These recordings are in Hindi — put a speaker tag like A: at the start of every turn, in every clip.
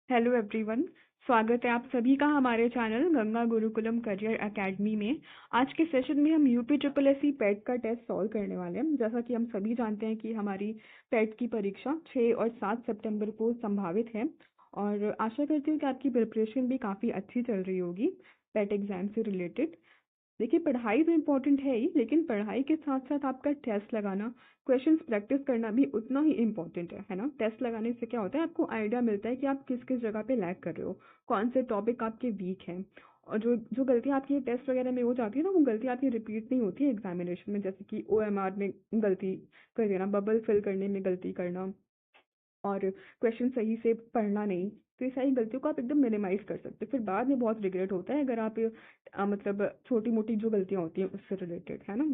A: Hello everyone. स्वागत है आप सभी का हमारे channel Ganga Gurukulam career academy में। आज के सेशन में हम यूपी ट्रिपल एस सी पेट का टेस्ट सॉल्व करने वाले हैं। जैसा कि हम सभी जानते हैं कि हमारी पेट की परीक्षा 6 और 7 सितंबर को संभावित है और आशा करती हूँ कि आपकी प्रिपरेशन भी काफ़ी अच्छी चल रही होगी पेट एग्जाम से रिलेटेड। देखिए, पढ़ाई तो इम्पोर्टेंट है ही, लेकिन पढ़ाई के साथ साथ आपका टेस्ट लगाना, क्वेश्चंस प्रैक्टिस करना भी उतना ही इम्पोर्टेंट है ना। टेस्ट लगाने से क्या होता है, आपको आइडिया मिलता है कि आप किस किस जगह पे लैग कर रहे हो, कौन से टॉपिक आपके वीक हैं। और जो जो गलतियाँ आपकी टेस्ट वगैरह में हो जाती है ना, वो गलतियाँ आपकी रिपीट नहीं होती है एग्जामिनेशन में। जैसे कि OMR में गलती कर देना, बबल फिल करने में गलती करना और क्वेश्चन सही से पढ़ना नहीं। तो ये सारी गलतियों को आप एकदम मिनिमाइज कर सकते हो। फिर बाद में बहुत रिग्रेट होता है अगर आप मतलब छोटी मोटी जो गलतियाँ होती हैं उससे रिलेटेड, है ना।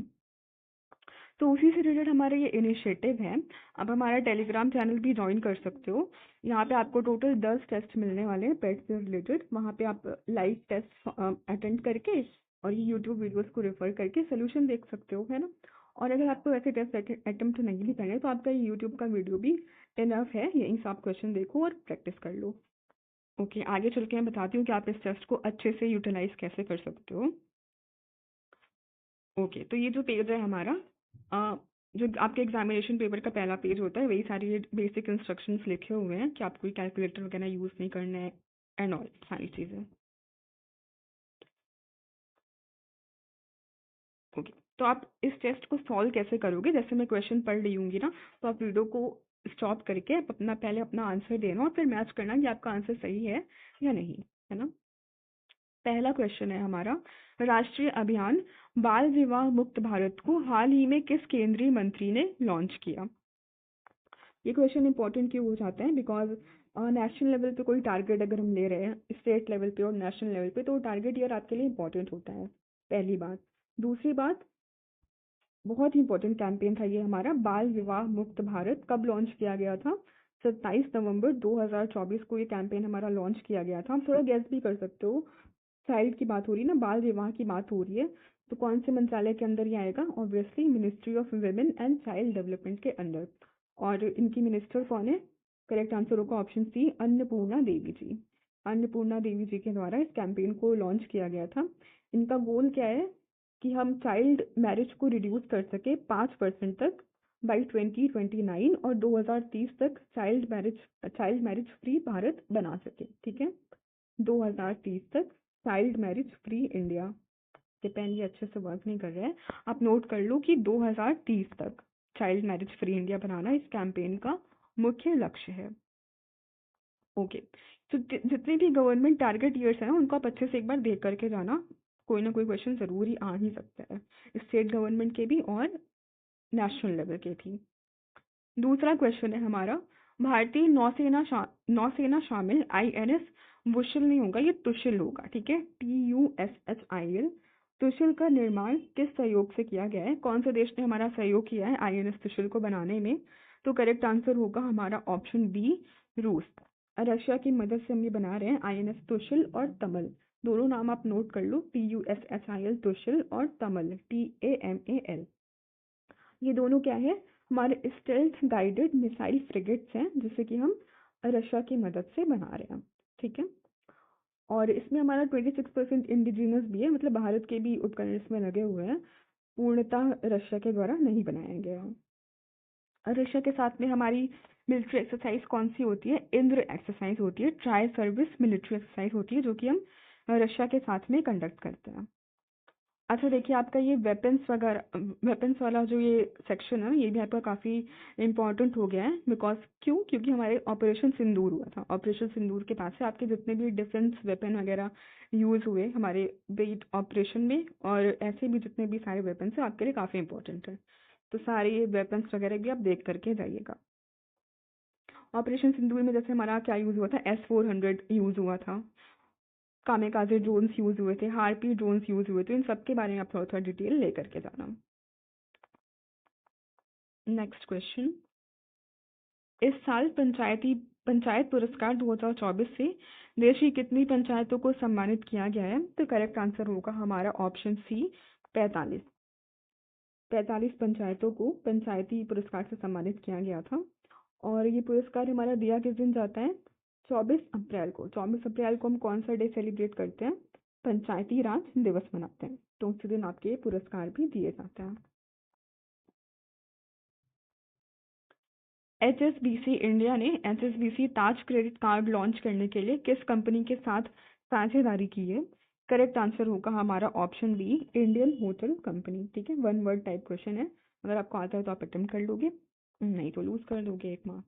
A: तो उसी से रिलेटेड हमारा ये इनिशिएटिव है। आप हमारा टेलीग्राम चैनल भी ज्वाइन कर सकते हो। यहाँ पे आपको टोटल 10 टेस्ट मिलने वाले हैं पेट से रिलेटेड। वहाँ पे आप लाइव टेस्ट अटेंड करके और ये यूट्यूब वीडियोस को रेफर करके सोल्यूशन देख सकते हो, है ना। और अगर आपको वैसे टेस्ट अटेम्प्ट नहीं भी करने तो आपका ये यूट्यूब का वीडियो भी इनफ है, यहीं से आप क्वेश्चन देखो और प्रैक्टिस कर लो। ओके, आगे चल के मैं बताती हूँ कि आप इस टेस्ट को अच्छे से यूटिलाइज कैसे कर सकते हो। ओके, तो ये जो पेज है हमारा, अ, जो आपके एग्जामिनेशन पेपर का पहला पेज होता है, वही सारी बेसिक इंस्ट्रक्शंस लिखे हुए हैं कि आपको कैलकुलेटर वगैरह यूज़ नहीं करना है एंड ऑल सारी चीज़ें। ओके, तो आप इस टेस्ट को सॉल्व कैसे करोगे, जैसे मैं क्वेश्चन पढ़ रही हूँगी ना, तो आप वीडियो को स्टॉप करके आप अपना पहले अपना आंसर देना और फिर मैच करना कि आपका आंसर सही है या नहीं, है ना। पहला क्वेश्चन है हमारा, राष्ट्रीय अभियान बाल विवाह मुक्त भारत को हाल ही में किस केंद्रीय मंत्री ने लॉन्च किया। ये क्वेश्चन इंपॉर्टेंट क्यों हो जाता है, बिकॉज नेशनल लेवल पे कोई टारगेट अगर हम ले रहे हैं स्टेट लेवल पे और नेशनल लेवल पे, तो टारगेट ईयर आपके लिए इंपॉर्टेंट होता है, पहली बात। दूसरी बात, बहुत ही इंपॉर्टेंट कैंपेन था ये हमारा, बाल विवाह मुक्त भारत कब लॉन्च किया गया था। 27 नवंबर 2024 को ये कैंपेन हमारा लॉन्च किया गया था। हम थोड़ा गेस भी कर सकते हो, चाइल्ड की बात हो रही है ना, बाल विवाह की बात हो रही है, तो कौन से मंत्रालय के अंदर ये आएगा, obviously ministry of women and child development के अंदर। और इनकी मिनिस्टर कौन है, करेक्ट आंसर होगा ऑप्शन सी, अन्नपूर्णा देवी जी। अन्नपूर्णा देवी जी के द्वारा इस कैंपेन को लॉन्च किया गया था। इनका गोल क्या है कि हम चाइल्ड मैरिज को रिड्यूस कर सके 5% तक बाई 2029 और 2030 तक चाइल्ड मैरिज फ्री भारत बना सके, ठीक है। 2030 तक चाइल्ड मैरिज फ्री इंडिया। ये पेन ये अच्छे से वर्क नहीं कर रहा है, आप नोट कर लो कि 2030 तक चाइल्ड मैरिज फ्री इंडिया बनाना इस कैंपेन का मुख्य लक्ष्य है। ओके, तो जितने भी गवर्नमेंट टारगेट ईयर्स हैं ना, उनको आप अच्छे से एक बार देख करके जाना, कोई ना कोई क्वेश्चन जरूर ही आ ही सकता है, स्टेट गवर्नमेंट के भी और नेशनल लेवल के भी। दूसरा क्वेश्चन है हमारा, भारतीय नौसेना शामिल INS वुशल नहीं होगा, ये तुशिल होगा, ठीक है, TUSHIL। तुशिल का निर्माण किस सहयोग से किया गया है, कौन से देश ने हमारा सहयोग किया है INS तुशिल को बनाने में। तो करेक्ट आंसर होगा हमारा ऑप्शन बी, रूस। रशिया की मदद से हम ये बना रहे हैं INS तुशिल और तमल। दोनों नाम आप नोट कर लो, TUSHIL तुशिल और तमल TAMAL। ये दोनों क्या है, हमारे स्टेल्थ गाइडेड मिसाइल फ्रिगेट्स हैं, जिसे कि हम रशिया की मदद से बना रहे हैं, ठीक है। और इसमें हमारा 26% इंडिजिनस भी है, मतलब भारत के भी उपकरण इसमें लगे हुए हैं, पूर्णतः रशिया के द्वारा नहीं बनाया गया है। रशिया के साथ में हमारी मिलिट्री एक्सरसाइज कौन सी होती है, इंद्र एक्सरसाइज होती है, ट्राई सर्विस मिलिट्री एक्सरसाइज होती है, जो कि हम रशिया के साथ में कंडक्ट करते हैं। अच्छा देखिए, आपका ये वेपन्स वगैरह, वेपन्स वाला जो ये सेक्शन है, ये भी आपका काफ़ी इम्पोर्टेंट हो गया है। बिकॉज क्यों, क्योंकि हमारे ऑपरेशन सिंदूर हुआ था, ऑपरेशन सिंदूर के पास से आपके जितने भी डिफेंस वेपन वगैरह यूज़ हुए हमारे बीट ऑपरेशन में, और ऐसे भी जितने भी सारे वेपन्स हैं आपके लिए काफ़ी इंपॉर्टेंट है। तो सारे ये वेपन्स वगैरह भी आप देख करके जाइएगा। ऑपरेशन सिंदूर में जैसे हमारा क्या यूज़ हुआ था, S-400 यूज़ हुआ था, कामेकाजे ड्रोन्स यूज हुए थे, हार्पी ड्रोन्स यूज हुए थे, इन सब के बारे में आप थोड़ा थोड़ा डिटेल लेकर के जाना। नेक्स्ट क्वेश्चन, इस साल पंचायत पुरस्कार 2024 से देश की कितनी पंचायतों को सम्मानित किया गया है। तो करेक्ट आंसर होगा हमारा ऑप्शन सी, 45। 45 पंचायतों को पंचायती पुरस्कार से सम्मानित किया गया था। और ये पुरस्कार हमारा दिया किस दिन जाता है, 24 अप्रैल को हम कौन सा डे सेलिब्रेट करते हैं? पंचायती राज दिवस मनाते हैं। तो उसी दिन आपके ये पुरस्कार भी दिए जाते हैं। HSBC इंडिया ने HSBC ताज क्रेडिट कार्ड लॉन्च करने के लिए किस कंपनी के साथ साझेदारी की है? करेक्ट आंसर होगा हमारा option B, Indian hotel company. ठीक है, 1 वर्ड टाइप क्वेश्चन है। अगर आपको आता है तो आप अटेम्प्ट कर लोगे, नहीं तो लूज कर दोगे 1 मार्क।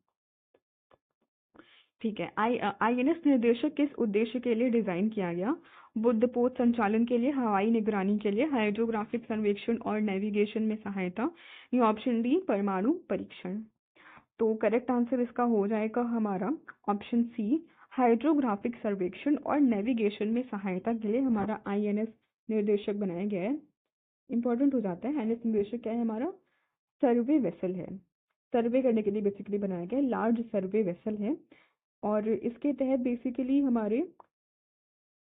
A: ठीक है, INS निर्देशक किस उद्देश्य के लिए डिजाइन किया गया? बुद्धपोत संचालन के लिए, हवाई निगरानी के लिए, हाइड्रोग्राफिक सर्वेक्षण और नेविगेशन में सहायता, या ऑप्शन डी परमाणु परीक्षण। तो करेक्ट आंसर इसका हो जाएगा हमारा ऑप्शन सी, हाइड्रोग्राफिक सर्वेक्षण और नेविगेशन में सहायता के लिए हमारा INS निर्देशक बनाया गया है। इंपॉर्टेंट हो जाता है, INS निर्देशक क्या है हमारा? सर्वे वेसल है, सर्वे करने के लिए बेसिकली बनाया गया है, लार्ज सर्वे वेसल है। और इसके तहत बेसिकली हमारे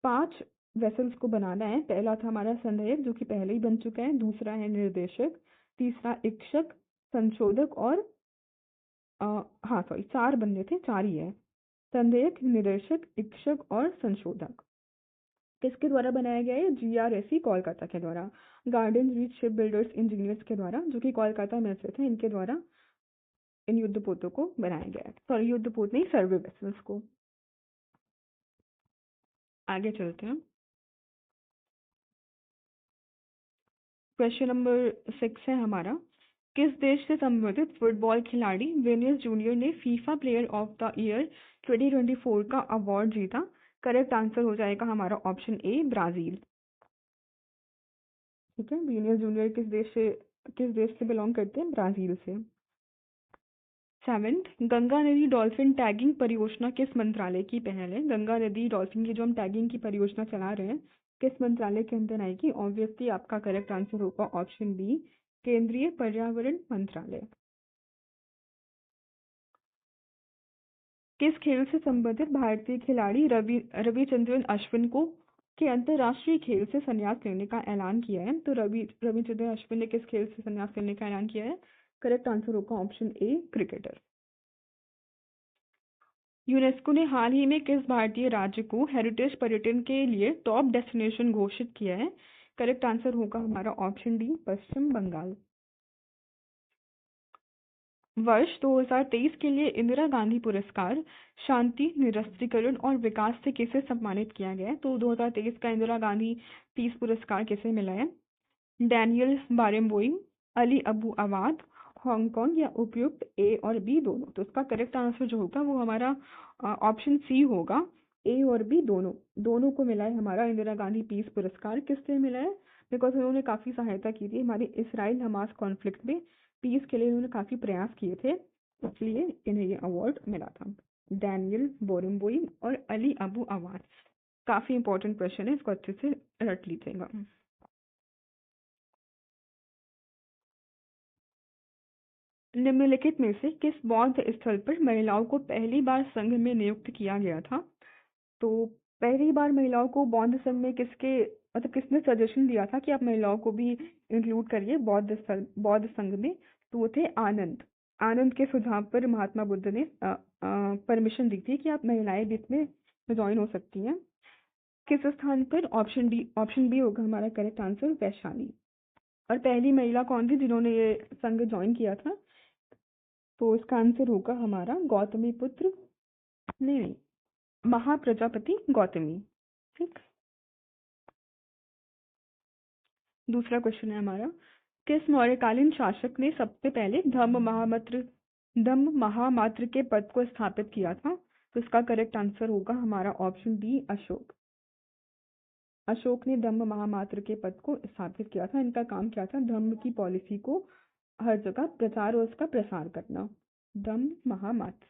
A: 5 वेसल्स को बनाना है। पहला था हमारा संदेहक, जो कि पहले ही बन चुका है। दूसरा है निर्देशक, तीसरा इक्षक, संशोधक और हाँ सॉरी 4 बनने थे, 4 ही है। संदेहक, निर्देशक, इक्षक और संशोधक किसके द्वारा बनाया गया है? GRSE कोलकाता के द्वारा, garden reach ship builders engineers के द्वारा, जो कि कोलकाता में स्थित है। इनके द्वारा इन युद्धपोतों को बनाया गया है। सॉरी युद्धपोत नहीं, सर्वे वेसल्स को। आगे चलते हैं। क्वेश्चन नंबर 6 है हमारा, किस देश से संबंधित फुटबॉल खिलाड़ी विनीसियस जूनियर ने FIFA player of the year 2024 का अवार्ड जीता? करेक्ट आंसर हो जाएगा हमारा ऑप्शन ए, ब्राजील। ठीक है, विनीसियस जूनियर किस देश से बिलोंग करते हैं? ब्राजील से। 7, गंगा नदी डॉल्फिन टैगिंग परियोजना किस मंत्रालय की पहल है? गंगा नदी डॉल्फिन की जो हम टैगिंग की परियोजना चला रहे हैं, किस मंत्रालय के अंदर आएगी? ऑब्वियसली आपका करेक्ट आंसर होगा ऑप्शन बी, केंद्रीय पर्यावरण मंत्रालय। किस खेल से संबंधित भारतीय खिलाड़ी रविचंद्रन अश्विन को के अंतर्राष्ट्रीय खेल से संन्यास लेने का ऐलान किया है? तो रविचंद्रन अश्विन ने किस खेल से संन्यास लेने का ऐलान किया है? करेक्ट आंसर होगा ऑप्शन ए, क्रिकेटर। यूनेस्को ने हाल ही में किस भारतीय राज्य को हेरिटेज पर्यटन के लिए टॉप डेस्टिनेशन घोषित किया है? करेक्ट आंसर होगा हमारा ऑप्शन डी, पश्चिम बंगाल। वर्ष 2023 के लिए इंदिरा गांधी पुरस्कार शांति, निरस्त्रीकरण और विकास से किसे सम्मानित किया गया है? तो 2023 का इंदिरा गांधी पीस पुरस्कार किसे मिला है? डैनियल बारेम्बोइम, अली अबू अवाद, हांगकांग या उपयुक्त ए और बी दोनों? तो इसका करेक्ट आंसर जो होगा वो हमारा ऑप्शन सी होगा, ए और बी दोनों। दोनों को मिला है हमारा इंदिरा गांधी पीस पुरस्कार। किससे मिला है? बिकॉज उन्होंने काफी सहायता की थी हमारे इसराइल हमास कॉन्फ्लिक्ट में, पीस के लिए उन्होंने काफी प्रयास किए थे, इसलिए इन्हें ये अवार्ड मिला था। डैनियल बोरेम्बोइम और अली अबू अवाद। काफी इंपॉर्टेंट क्वेश्चन है, इसको अच्छे से रट लीजिएगा। निम्नलिखित में से किस बौद्ध स्थल पर महिलाओं को पहली बार संघ में नियुक्त किया गया था? तो पहली बार महिलाओं को बौद्ध संघ में किसने सजेशन दिया था कि आप महिलाओं को भी इंक्लूड करिए बौद्ध संघ में? तो वो थे आनंद। आनंद के सुझाव पर महात्मा बुद्ध ने परमिशन दी थी कि आप महिलाएं भी इसमें ज्वाइन हो सकती हैं। किस स्थान पर? ऑप्शन बी होगा हमारा करेक्ट आंसर, वैशाली। और पहली महिला कौन थी जिन्होंने ये संघ ज्वाइन किया था? तो इसका आंसर होगा हमारा गौतमी पुत्र, नहीं, महाप्रजापति गौतमी। ठीक। दूसरा क्वेश्चन है हमारा, किस मौर्यकालीन शासक ने सबसे पहले धम्म महामात्र के पद को स्थापित किया था? तो इसका करेक्ट आंसर होगा हमारा ऑप्शन डी, अशोक। अशोक ने धम्म महामात्र के पद को स्थापित किया था। इनका काम क्या था? धम्म की पॉलिसी को हर जगह प्रचार और उसका प्रसार करना। धम्म महामात्र।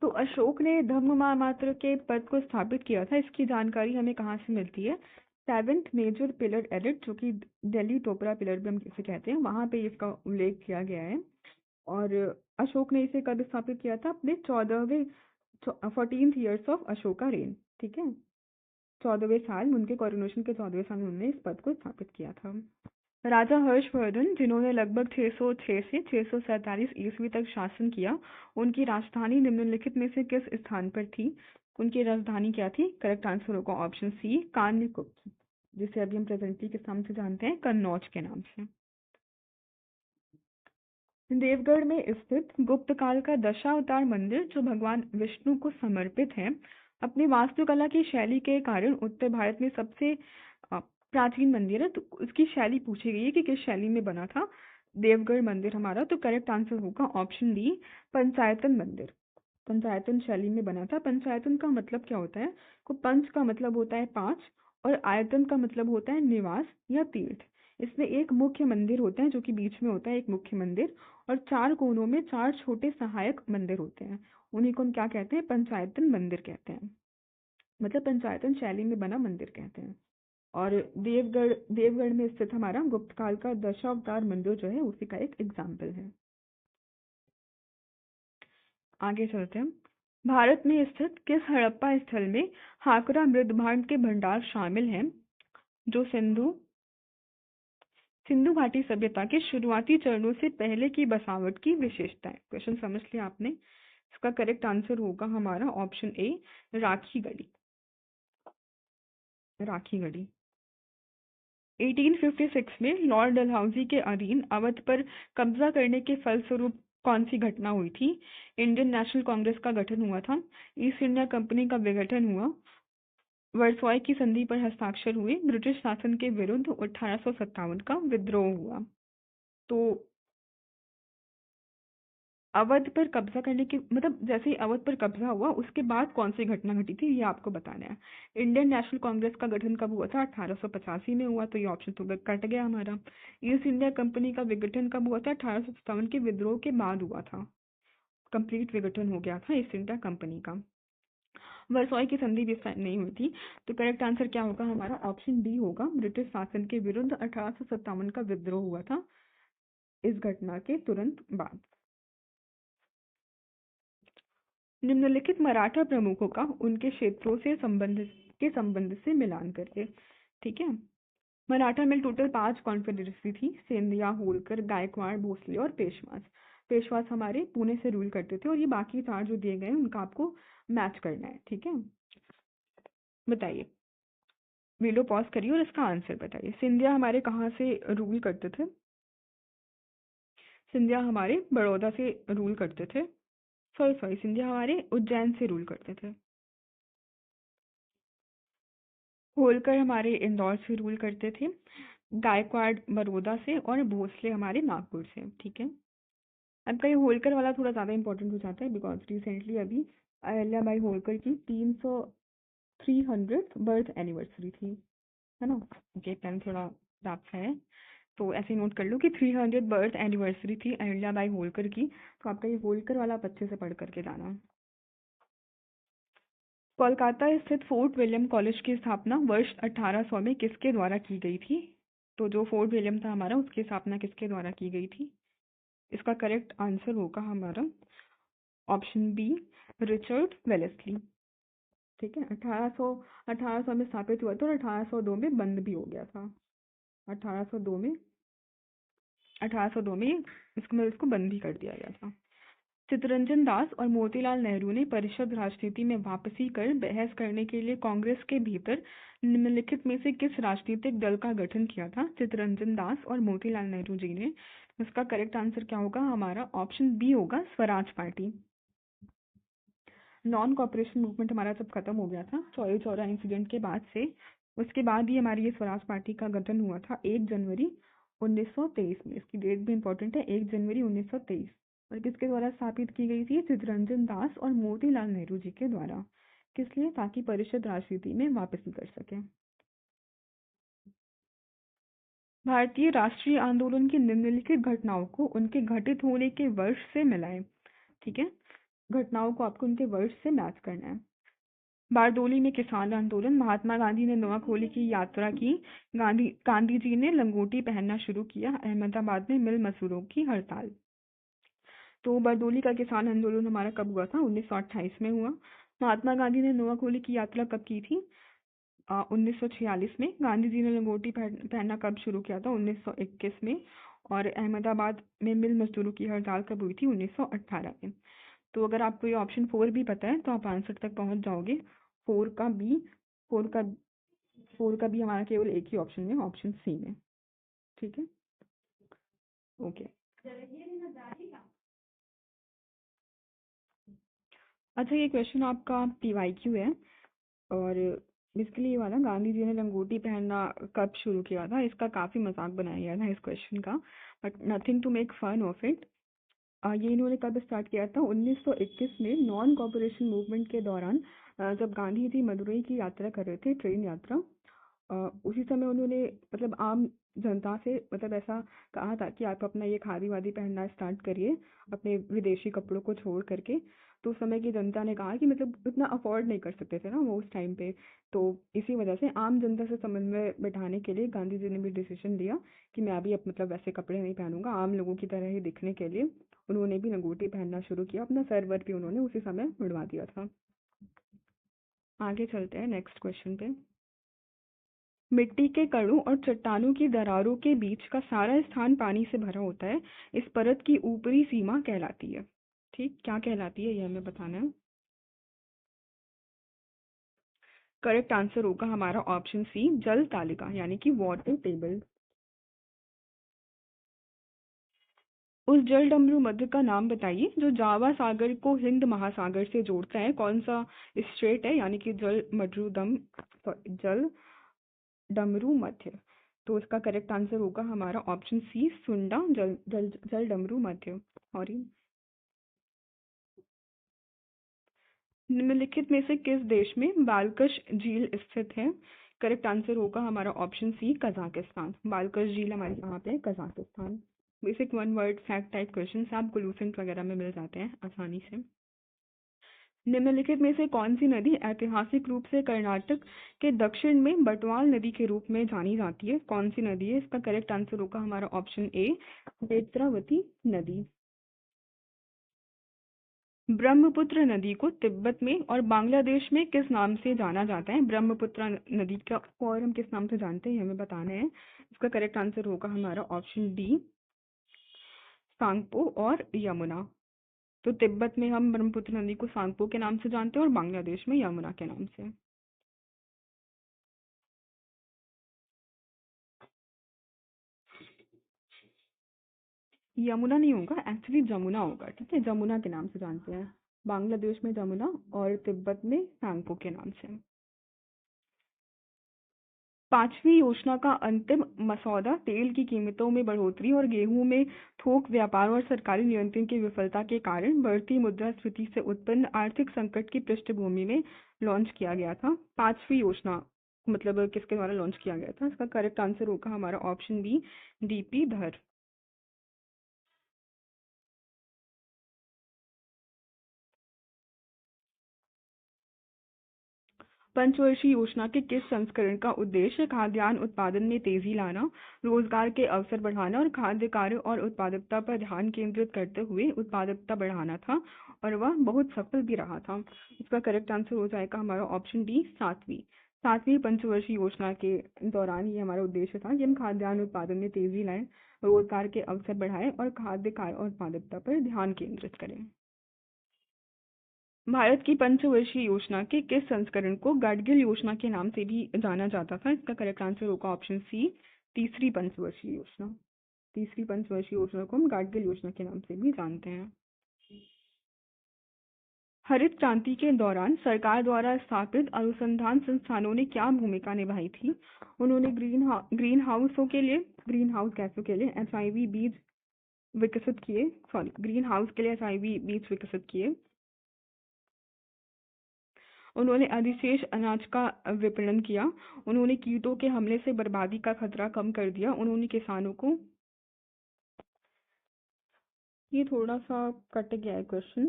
A: तो अशोक ने धम्म महामात्र के पद को स्थापित किया था, इसकी जानकारी हमें कहाँ से मिलती है? 7th मेजर पिलर एडिक्ट, जो कि दिल्ली टोपरा पिलर भी हम इसे कहते हैं, वहां पे इसका उल्लेख किया गया है। और अशोक ने इसे कब स्थापित किया था? अपने 14th years of Ashoka rain. ठीक है, 14वें साल, उनके कोरोनेशन के 14वें साल में उन्होंने इस पद को स्थापित किया था। राजा हर्षवर्धन, जिन्होंने लगभग 606 से 647 ईस्वी तक शासन किया, उनकी राजधानी निम्नलिखित में से किस स्थान पर थी? उनकी राजधानी क्या थी? करेक्ट आंसर होगा ऑप्शन सी, कान्यकुब्ज, जिसे अभी हम प्रेजेंटली किस नाम से जानते हैं? कन्नौज के नाम से। देवगढ़ में स्थित गुप्त काल का दशावतार मंदिर, जो भगवान विष्णु को समर्पित है, अपनी वास्तुकला की शैली के कारण उत्तर भारत में सबसे प्राचीन मंदिर है। तो उसकी शैली पूछी गई है कि किस शैली में बना था देवगढ़ मंदिर हमारा। तो करेक्ट आंसर होगा ऑप्शन डी, पंचायतन मंदिर। पंचायतन शैली में बना था। पंचायतन का मतलब क्या होता है? को पंच का मतलब होता है 5 और आयतन का मतलब होता है निवास या तीर्थ। इसमें एक मुख्य मंदिर होता है जो कि बीच में होता है, एक मुख्य मंदिर, और 4 कोनों में 4 छोटे सहायक मंदिर होते हैं। उन्हीं को हम क्या कहते हैं? पंचायतन मंदिर कहते हैं, मतलब पंचायतन शैली में बना मंदिर कहते हैं। और देवगढ़ में स्थित हमारा गुप्त काल का दशावतार मंदिर जो है उसी का एक एग्जाम्पल है। आगे चलते हैं। भारत में स्थित किस हड़प्पा स्थल में हाकरा मृद भांड के भंडार शामिल हैं, जो सिंधु घाटी सभ्यता के शुरुआती चरणों से पहले की बसावट की विशेषता है? क्वेश्चन समझ लिया आपने। इसका करेक्ट आंसर होगा हमारा ऑप्शन ए, राखी गढ़ी। राखी गढ़ी। 1856 में लॉर्ड डलहौजी के अधीन अवध पर कब्जा करने के फलस्वरूप कौन सी घटना हुई थी? इंडियन नेशनल कांग्रेस का गठन हुआ था, ईस्ट इंडिया कंपनी का विघटन हुआ, वर्सॉय की संधि पर हस्ताक्षर हुए, ब्रिटिश शासन के विरुद्ध 1857 का विद्रोह हुआ। तो अवध पर कब्जा करने के मतलब जैसे ही अवध पर कब्जा हुआ उसके बाद कौन सी घटना घटी थी, ये आपको बताना है। इंडियन नेशनल कांग्रेस का गठन कब हुआ था? 1885 में हुआ, तो ये ऑप्शन तो कट गया हमारा। ईस्ट इंडिया कंपनी का विघटन कब हुआ था? 1857 के विद्रोह के बाद हुआ था, कंप्लीट विघटन हो गया था ईस्ट इंडिया कंपनी का। वर्सॉय की संधि भी साइन नहीं हुई थी। तो करेक्ट आंसर क्या होगा हमारा? ऑप्शन डी होगा, ब्रिटिश शासन के विरुद्ध 1857 का विद्रोह हुआ था इस घटना के तुरंत बाद। निम्नलिखित मराठा प्रमुखों का उनके क्षेत्रों से संबंध से मिलान करके। ठीक है। मराठा में टोटल 5 कॉन्फेडरेसी थी, सिंधिया, होलकर, गायकवाड़, भोसले और पेशवास। पेशवास हमारे पुणे से रूल करते थे, और ये बाकी 4 जो दिए गए हैं उनका आपको मैच करना है। ठीक है, बताइए, वीडियो पॉज करिए और इसका आंसर बताइए। सिंधिया हमारे कहाँ से रूल करते थे? सिंधिया हमारे बड़ौदा से रूल करते थे। सॉरी, सिंधिया हमारे उज्जैन से रूल करते थे। होलकर हमारे इंदौर से रूल करते थे, गायकवाड़ बड़ौदा से, और भोसले हमारे नागपुर से। ठीक है। अब का ये होलकर वाला थोड़ा ज़्यादा इंपॉर्टेंट हो जाता है, बिकॉज रिसेंटली अभी अहिल्याबाई होलकर की 300 बर्थ एनिवर्सरी थी, है ना। ओके, पेन थोड़ा दाब सा है, तो ऐसे नोट कर लो कि 300 बर्थ एनिवर्सरी थी अहिल्याबाई होलकर की। तो आपका ये होलकर वाला आप अच्छे से पढ़ करके जाना। कोलकाता स्थित फोर्ट विलियम कॉलेज की स्थापना वर्ष 1800 में किसके द्वारा की गई थी? तो जो फोर्ट विलियम था हमारा, उसकी स्थापना किसके द्वारा की गई थी? इसका करेक्ट आंसर होगा हमारा ऑप्शन बी, रिचर्ड वेलेस्ली। ठीक है। 1800 में स्थापित हुआ था और 1802 में बंद भी हो गया था। 1802 में 1802 में इसको बंद भी कर दिया गया था। चित्तरंजन दास और मोतीलाल नेहरू ने परिषद राजनीति में वापसी कर बहस करने के लिए कांग्रेस के भीतर निम्नलिखित में से किस राजनीतिक दल का गठन किया था? चित्तरंजन दास और मोतीलाल नेहरू जी ने। इसका करेक्ट आंसर क्या होगा हमारा? ऑप्शन बी होगा, Swaraj party. Non cooperation movement हमारा जब खत्म हो गया था चौरी चौरा इंसिडेंट के बाद से, उसके बाद ही हमारी ये स्वराज पार्टी का गठन हुआ था 1 जनवरी 1923 में। इसकी डेट भी इंपॉर्टेंट है, 1 जनवरी 1923। और किसके द्वारा स्थापित की गई थी? चित्तरंजन दास और मोतीलाल नेहरू जी के द्वारा। किस लिए? ताकि परिषद राजनीति में वापसी कर सके। भारतीय राष्ट्रीय आंदोलन की निम्नलिखित घटनाओं को उनके घटित होने के वर्ष से मिलाएं। ठीक है, घटनाओं को आपको उनके वर्ष से मैच करना है। बारडोली में किसान आंदोलन, महात्मा गांधी ने नोआखोली की यात्रा की, गांधी जी ने लंगोटी पहनना शुरू किया, अहमदाबाद में मिल मजदूरों की हड़ताल। तो बारडोली का किसान आंदोलन हमारा कब हुआ था? 1928 में हुआ। महात्मा गांधी ने नोआखोली की यात्रा कब की थी? 1946 में। गांधी जी ने लंगोटी पहनना कब शुरू किया था? 1921 में। और अहमदाबाद में मिल मजदूरों की हड़ताल कब हुई थी? 1918 में। तो अगर आपको ये ऑप्शन 4 भी पता है तो आप आंसर तक पहुंच जाओगे। 4 का बी, 4 का 4 का भी हमारा केवल एक ही ऑप्शन है, ऑप्शन सी में। ठीक है, ओके। अच्छा, ये क्वेश्चन आपका पीवाईक्यू है। और बेसिकली ये वाला, गांधी जी ने लंगोटी पहनना कब शुरू किया था, इसका काफी मजाक बनाया गया था इस क्वेश्चन का, but nothing to make fun of it. ये इन्होंने कब स्टार्ट किया था? 1921 में नॉन कॉपरेशन मूवमेंट के दौरान। जब गांधी जी मदुरई की यात्रा कर रहे थे, ट्रेन यात्रा, उसी समय उन्होंने मतलब आम जनता से मतलब ऐसा कहा था कि आप अपना ये खादी वादी पहनना स्टार्ट करिए, अपने विदेशी कपड़ों को छोड़ करके। तो उस समय की जनता ने कहा कि मतलब उतना अफोर्ड नहीं कर सकते थे ना वो उस टाइम पे। तो इसी वजह से आम जनता से समन्वय बैठाने के लिए गांधी जी ने भी डिसीजन लिया कि मैं अभी अब मतलब वैसे कपड़े नहीं पहनूंगा, आम लोगों की तरह ही दिखने के लिए उन्होंने भी लंगोटी पहनना शुरू किया। अपना सर वर भी उन्होंने उसी समय मुड़वा दिया था। आगे चलते हैं नेक्स्ट क्वेश्चन पे। मिट्टी के कणों और चट्टानों की दरारों के बीच का सारा स्थान पानी से भरा होता है। इस परत की ऊपरी सीमा कहलाती है। ठीक, क्या कहलाती है ये हमें बताना है। करेक्ट आंसर होगा हमारा ऑप्शन सी, जल तालिका, यानी कि वाटर टेबल। उस जल डमरू मध्य का नाम बताइए जो जावा सागर को हिंद महासागर से जोड़ता है। कौन सा स्ट्रेट है, यानी कि जल मडरू दम, सॉरी, जल डमरू मध्य। तो इसका करेक्ट आंसर होगा हमारा ऑप्शन सी, सुंडा जल जल जल डमरू मध्य। सॉरी। निम्नलिखित में से किस देश में बालकश झील स्थित है? करेक्ट आंसर होगा हमारा ऑप्शन सी, कजाकिस्तान। बालकश झील हमारे यहाँ पे है, Kazakhstan. Basic one word fact type question आप ग्लूसेंट वगैरह में मिल जाते हैं आसानी से। निम्नलिखित में से कौन सी नदी ऐतिहासिक रूप से कर्नाटक के दक्षिण में बटवाल नदी के रूप में जानी जाती है? कौन सी नदी है? इसका करेक्ट आंसर होगा हमारा ऑप्शन ए, नेत्रावती नदी। ब्रह्मपुत्र नदी को तिब्बत में और बांग्लादेश में किस नाम से जाना जाता है? ब्रह्मपुत्र नदी का और हम किस नाम से जानते हैं, हमें बताना है। इसका करेक्ट आंसर होगा हमारा ऑप्शन डी, सांगपो और यमुना। तो तिब्बत में हम ब्रह्मपुत्र नदी को सांगपो के नाम से जानते हैं और बांग्लादेश में यमुना के नाम से। यमुना नहीं होगा, एक्चुअली जमुना होगा। ठीक है, जमुना के नाम से जानते हैं। बांग्लादेश में जमुना और तिब्बत में सांगपो के नाम से। पांचवी योजना का अंतिम मसौदा तेल की कीमतों में बढ़ोतरी और गेहूं में थोक व्यापार और सरकारी नियंत्रण की विफलता के कारण बढ़ती मुद्रास्फीति से उत्पन्न आर्थिक संकट की पृष्ठभूमि में लॉन्च किया गया था। पांचवी योजना मतलब किसके द्वारा लॉन्च किया गया था? इसका करेक्ट आंसर होगा हमारा ऑप्शन बी, डीपी धर। पंचवर्षीय योजना के किस संस्करण का उद्देश्य खाद्यान्न उत्पादन में तेजी लाना, रोजगार के अवसर बढ़ाना और खाद्य कार्य और उत्पादकता पर ध्यान केंद्रित करते हुए उत्पादकता बढ़ाना था, और वह बहुत सफल भी रहा था। इसका करेक्ट आंसर हो जाएगा हमारा ऑप्शन डी, सातवीं। सातवीं पंचवर्षीय योजना के दौरान ये हमारा उद्देश्य था कि हम खाद्यान्न उत्पादन में तेजी लाएं, रोजगार के अवसर बढ़ाएं और खाद्य कार्य और उत्पादकता पर ध्यान केंद्रित करें। भारत की पंचवर्षीय योजना के किस संस्करण को गाडगिल योजना के नाम से भी जाना जाता था? इसका करेक्ट आंसर होगा ऑप्शन सी, तीसरी पंचवर्षीय योजना। तीसरी पंचवर्षीय योजना को हम गाडगिल योजना के नाम से भी जानते हैं। हरित क्रांति के दौरान सरकार द्वारा स्थापित अनुसंधान संस्थानों ने क्या भूमिका निभाई थी? उन्होंने ग्रीन हाउस गैसों के लिए एचआईवी बीज विकसित किए, सॉरी, ग्रीन हाउस के लिए एचआईवी बीज विकसित किए। उन्होंने अधिशेष अनाज का विपणन किया। उन्होंने कीटों के हमले से बर्बादी का खतरा कम कर दिया। उन्होंने किसानों को, ये थोड़ा सा कट गया है क्वेश्चन।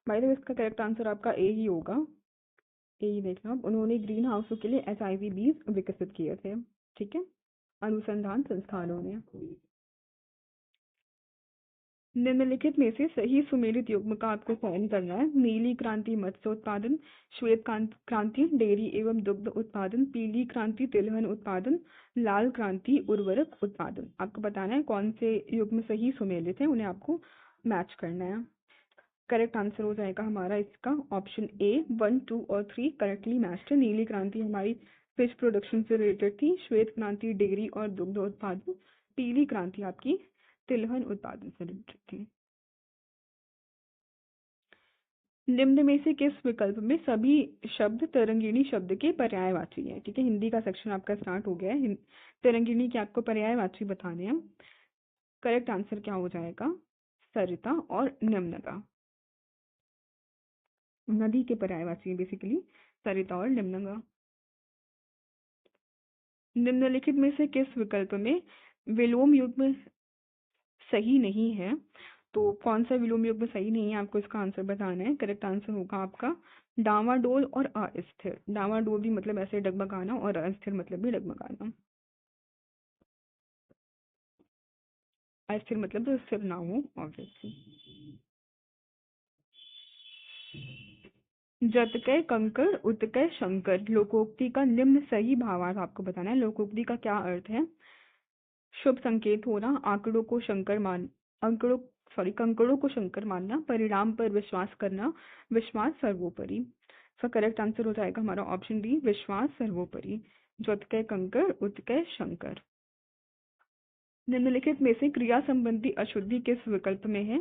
A: बाय द वे इसका करेक्ट आंसर आपका ए ही होगा। ए ही देखना आप। उन्होंने ग्रीन हाउसों के लिए एचआईवी बीज विकसित किए थे। ठीक है, अनुसंधान संस्थानों ने। निम्नलिखित में से सही सुमेलित युग्म का आपको चयन करना है। नीली क्रांति मत्स्य उत्पादन, श्वेत क्रांति डेयरी एवं दुग्ध उत्पादन, पीली क्रांति तिलहन उत्पादन, लाल क्रांति उर्वरक उत्पादन। आपको बताना है कौन से युग्म सही सुमेलित है, उन्हें आपको मैच करना है। करेक्ट आंसर हो जाएगा हमारा इसका ऑप्शन ए, 1, 2 और 3 करेक्टली मैच्ड है। नीली क्रांति हमारी फिश प्रोडक्शन से रिलेटेड थी, श्वेत क्रांति डेयरी और दुग्ध उत्पादन, पीली क्रांति आपकी तिलहन उत्पादन से रिलेटेड थी। निम्न में से किस विकल्प में सभी शब्द तरंगिणी शब्द के पर्यायवाची है? ठीक है, हिंदी का सेक्शन आपका स्टार्ट हो गया है। तरंगिणी के आपको पर्यायवाची बताने हैं। करेक्ट आंसर क्या हो जाएगा? सरिता और निम्नगा। नदी के पर्यायवाची है बेसिकली सरिता और निम्नगा। निम्नलिखित में से किस विकल्प में विलोम युग्म सही नहीं है? तो कौन सा विलोम युग्म सही नहीं है, आपको इसका आंसर बताना है। करेक्ट आंसर होगा आपका डावाडोल और अस्थिर। डावाडोल भी मतलब ऐसे डगमगाना और अस्थिर मतलब भी डगमगाना। अस्थिर मतलब जो स्थिर ना हो ऑब्वियसली। जतकय कंकड़ उतकय शंकर लोकोक्ति का निम्न सही भावार्थ आपको बताना है। लोकोक्ति का क्या अर्थ है? शुभ संकेत होना, आंकड़ों को शंकर मान अंकड़ों सॉरी कंकड़ों को शंकर मानना, परिणाम पर विश्वास करना, विश्वास सर्वोपरि। इसका करेक्ट आंसर हो जाएगा हमारा ऑप्शन डी, विश्वास सर्वोपरि। ज्योतिकय कंकड़ उत्कय शंकर। निम्नलिखित में से क्रिया संबंधी अशुद्धि किस विकल्प में है?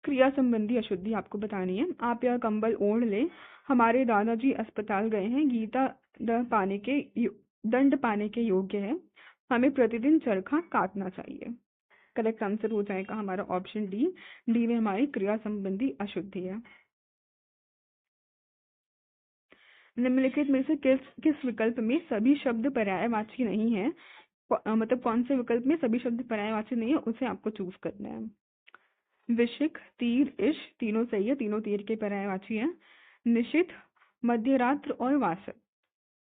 A: क्रिया संबंधी अशुद्धि आपको बतानी है। आप यह कंबल ओढ़ ले, हमारे दादाजी अस्पताल गए हैं, गीता दंड पाने के योग्य है, हमें प्रतिदिन चरखा काटना चाहिए। करेक्ट आंसर हो जाएगा हमारा ऑप्शन डी। डी में हमारी क्रिया संबंधी अशुद्धि है। निम्नलिखित में से किस किस विकल्प में सभी शब्द पर्यायवाची नहीं है? मतलब कौन से विकल्प में सभी शब्द पर्यायवाची नहीं है, उसे आपको चूज करना है। विशिख, तीर, इश तीनों सही है, तीनों तीर के पर्यायवाची हैं। निशिथ, मध्य रात्र और वासर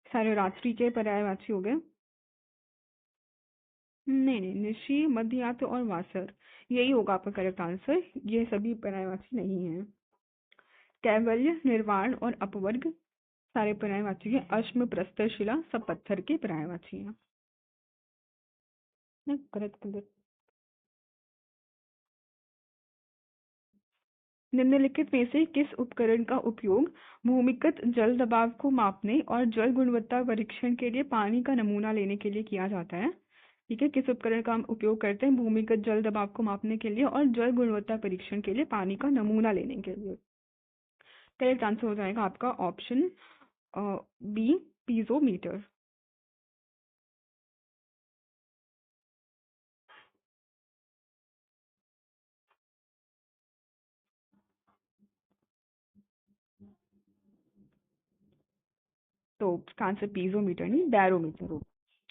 A: सारे रात्रि के पर्यायवाची हो गए। नहीं नहीं, निशी, मध्य रात्र और वासर यही होगा आपका करेक्ट आंसर। ये सभी पर्यायवाची नहीं है। कैवल्य, निर्वाण और अपवर्ग सारे पर्यायवाची हैं। अश्म, प्रस्तर, शिला सब पत्थर के पर्यायवाची हैं। करेक्ट। निम्नलिखित में से किस उपकरण का उपयोग भूमिगत जल दबाव को मापने और जल गुणवत्ता परीक्षण के लिए पानी का नमूना लेने के लिए किया जाता है? ठीक है, किस उपकरण का हम उपयोग करते हैं भूमिगत जल दबाव को मापने के लिए और जल गुणवत्ता परीक्षण के लिए पानी का नमूना लेने के लिए? करेक्ट आंसर हो जाएगा आपका ऑप्शन बी, पीजोमीटर। तो इसका आंसर पीजोमीटर नहीं बैरोमीटर होगा।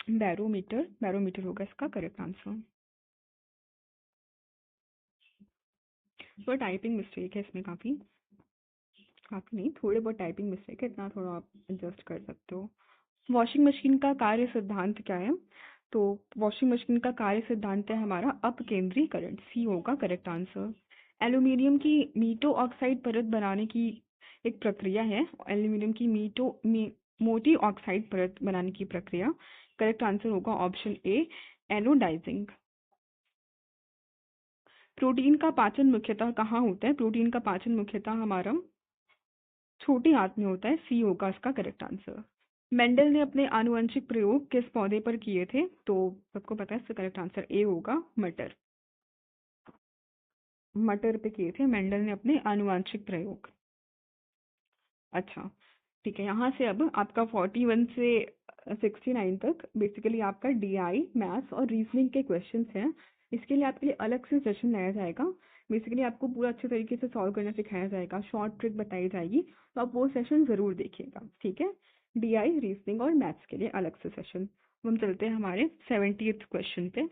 A: बैरोमीटर बैरोमीटर होगा इसका करेक्ट आंसर। तो टाइपिंग मिस्टेक है इसमें काफी काफी नहीं, थोड़े बहुत टाइपिंग मिस्टेक है, इतना थोड़ा आप एडजस्ट कर सकते हो। वॉशिंग मशीन का कार्य सिद्धांत क्या है? तो वॉशिंग मशीन का कार्य सिद्धांत है हमारा अपकेंद्रीकरण। सी होगा करेक्ट आंसर। एल्यूमिनियम की मीटो ऑक्साइड परत बनाने की एक प्रक्रिया है। एल्यूमिनियम की मोटी ऑक्साइड परत बनाने की प्रक्रिया। करेक्ट आंसर होगा ऑप्शन ए, एनोडाइजिंग। प्रोटीन का पाचन मुख्यतः कहाँ होता है? प्रोटीन का पाचन मुख्यतः हमारा छोटी आंत में होता है। सी होगा इसका करेक्ट आंसर। मेंडल ने अपने आनुवंशिक प्रयोग किस पौधे पर किए थे? तो सबको पता है इसका करेक्ट आंसर ए होगा, मटर। मटर पे किए थे मेंडल ने अपने आनुवंशिक प्रयोग। अच्छा, ठीक है, यहाँ से अब आपका 41 से 69 तक बेसिकली आपका डीआई मैथ्स और रीजनिंग के क्वेश्चंस हैं। इसके लिए आपके लिए अलग से सेशन लाया जाएगा। बेसिकली आपको पूरा अच्छे तरीके से सॉल्व करना सिखाया जाएगा, शॉर्ट ट्रिक बताई जाएगी, तो आप वो सेशन जरूर देखिएगा। ठीक है, डीआई रीजनिंग और मैथ्स के लिए अलग से सेशन। हम चलते हैं हमारे 70th क्वेश्चन पे।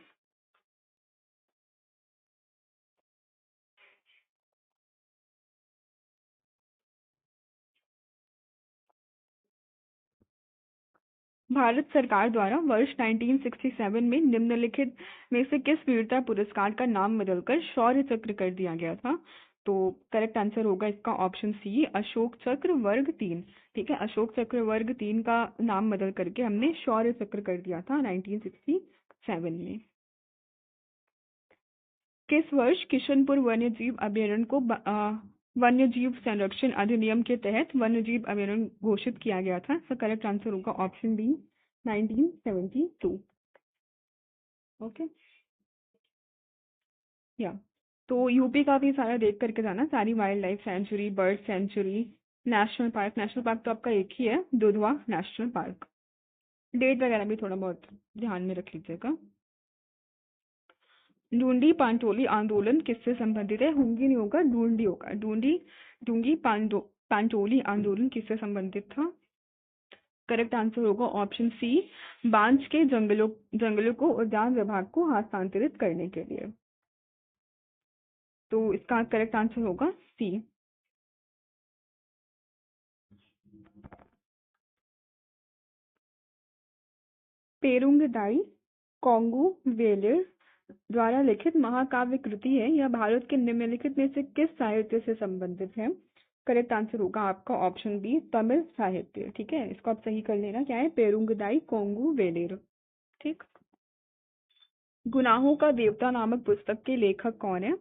A: भारत सरकार द्वारा वर्ष 1967 में निम्नलिखित में से किस वीरता पुरस्कार का नाम बदलकर शौर्य चक्र कर दिया गया था? तो करेक्ट आंसर होगा इसका ऑप्शन सी, अशोक चक्र वर्ग 3। ठीक है, अशोक चक्र वर्ग 3 का नाम बदल करके हमने शौर्य चक्र कर दिया था 1967 में। किस वर्ष किशनपुर वन्यजीव अभयारण्य को वन्यजीव संरक्षण अधिनियम के तहत वन्यजीव अभयारण्य घोषित किया गया था? इसका करेक्ट आंसर होगा ऑप्शन बी, 1972। ओके, या तो यूपी का भी सारा देख करके जाना, सारी wild life sanctuary, bird sanctuary, national park तो आपका एक ही है, दुधवा नेशनल पार्क। डेट वगैरह भी थोड़ा बहुत ध्यान में रख लीजिएगा। ढूंढी पांचोली आंदोलन किससे संबंधित है? हुंगी नहीं होगा, ढूंढी होगा। ढूंढी पांचोली आंदोलन किससे संबंधित था? करेक्ट आंसर होगा ऑप्शन सी, बांस के जंगलों को उद्यान विभाग को हस्तांतरित करने के लिए। तो इसका करेक्ट आंसर होगा सी। पेरुंगदाई कोंगू वेलेर द्वारा लिखित महाकाव्य कृति है, यह भारत के निम्नलिखित में से किस साहित्य से संबंधित है? करेक्ट आंसर होगा आपका ऑप्शन बी, तमिल साहित्य। ठीक है, इसको आप सही कर लेना, क्या है? पेरुंगदाई कोंगू वेलेर। ठीक। गुनाहों का देवता नामक पुस्तक के लेखक कौन है?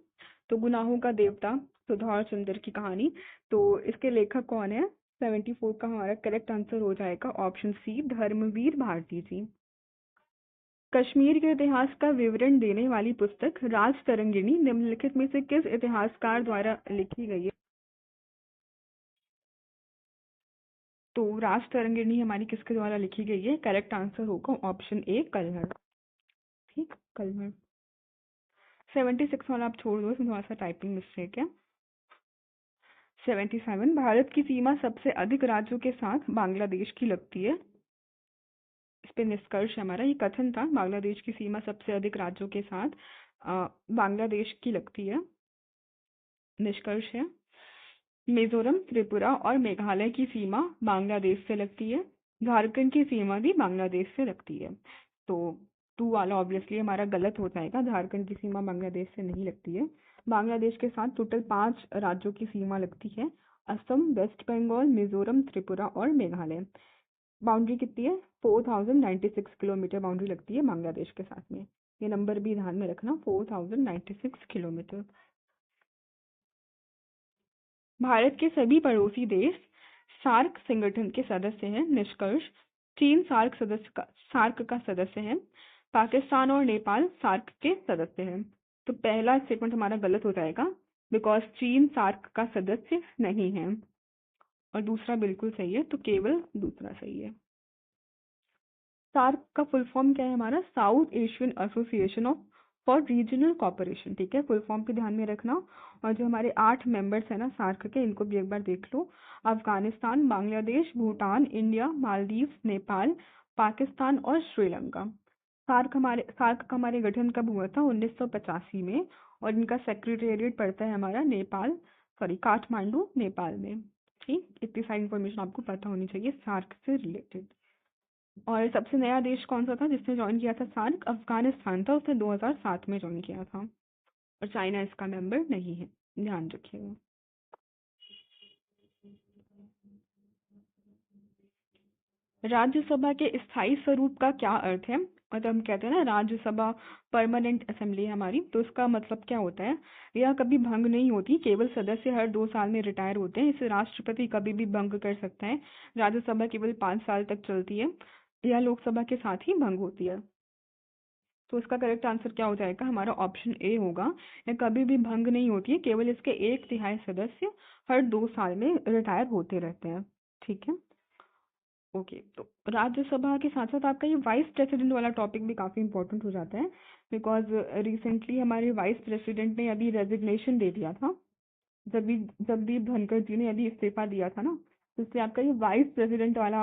A: तो गुनाहों का देवता सुधार चंद्र की कहानी, तो इसके लेखक कौन है? 74 का हमारा करेक्ट आंसर हो जाएगा ऑप्शन सी, धर्मवीर भारती जी। कश्मीर के इतिहास का विवरण देने वाली पुस्तक राजतरंगिणी निम्नलिखित में से किस इतिहासकार द्वारा लिखी गई है? तो राजतरंगिणी हमारी किसके द्वारा लिखी गई है? करेक्ट आंसर होगा ऑप्शन ए, कल्हड़। ठीक, कल्हड़। 76 वाला आप छोड़ दो, इसमें थोड़ा सा टाइपिंग मिस्टेक है। 77, भारत की सीमा सबसे अधिक राज्यों के साथ बांग्लादेश की लगती है। इस पे निष्कर्ष हमारा ये कथन था, बांग्लादेश की सीमा सबसे अधिक राज्यों के साथ बांग्लादेश की लगती है। निष्कर्ष है मिजोरम, त्रिपुरा और मेघालय की सीमा बांग्लादेश से लगती है। झारखंड की सीमा भी बांग्लादेश से लगती है। तो 2 वाला ऑब्वियसली हमारा गलत हो जाएगा, झारखंड की सीमा बांग्लादेश से नहीं लगती है। बांग्लादेश के साथ टोटल 5 राज्यों की सीमा लगती है, असम, वेस्ट बंगाल, मिजोरम, त्रिपुरा और मेघालय। बाउंड्री कितनी है? 4096 किलोमीटर बाउंड्री लगती है बांग्लादेश के साथ में। ये नंबर भी ध्यान में रखना, 4096 किलोमीटर। भारत के सभी पड़ोसी देश सार्क संगठन के सदस्य हैं। निष्कर्ष, चीन सार्क का सदस्य है, पाकिस्तान और नेपाल सार्क के सदस्य हैं। तो पहला स्टेटमेंट हमारा गलत हो जाएगा, बिकॉज चीन सार्क का सदस्य नहीं है, और दूसरा बिल्कुल सही है, तो केवल दूसरा सही है। सार्क का फुल फॉर्म क्या है हमारा? South Asian Association of for Regional Cooperation. ठीक है, फुल फॉर्म पे ध्यान में रखना। और जो हमारे 8 मेंबर्स हैं ना सार्क के, इनको भी एक बार देख लो। अफगानिस्तान, बांग्लादेश, भूटान, इंडिया, मालदीव, नेपाल, पाकिस्तान और श्रीलंका। सार्क का हमारे गठन कब हुआ था? 1985 में। और इनका सेक्रेटेरिएट पड़ता है हमारा काठमांडू, नेपाल में। ठीक, इतनी सारी इन्फॉर्मेशन आपको पता होनी चाहिए सार्क से रिलेटेड। और सबसे नया देश कौन सा था जिसने ज्वाइन किया था सार्क? अफगानिस्तान था, उसने 2007 में ज्वाइन किया था। और चाइना इसका मेंबर नहीं है, ध्यान रखिएगा। राज्यसभा के स्थायी स्वरूप का क्या अर्थ है? मतलब हम कहते हैं ना राज्यसभा परमानेंट असेंबली है हमारी, तो इसका मतलब क्या होता है? यह कभी भंग नहीं होती, केवल सदस्य हर 2 साल में रिटायर होते हैं, इसे राष्ट्रपति कभी भी भंग कर सकता है। राज्यसभा केवल 5 साल तक चलती है, यह लोकसभा के साथ ही भंग होती है। तो इसका करेक्ट आंसर क्या हो जाएगा? हमारा ऑप्शन ए होगा, यह कभी भी भंग नहीं होती है, केवल इसके 1/3 सदस्य हर 2 साल में रिटायर होते रहते हैं। ठीक है, ओके। तो राज्यसभा के साथ साथ आपका ये वाइस प्रेसिडेंट वाला टॉपिक भी काफ़ी इंपॉर्टेंट हो जाता है, बिकॉज रिसेंटली हमारे वाइस प्रेसिडेंट ने अभी रेजिग्नेशन दे दिया था। जगदीप धनखड़ जी ने अभी इस्तीफा दिया था ना, तो इसलिए आपका ये वाइस प्रेसिडेंट वाला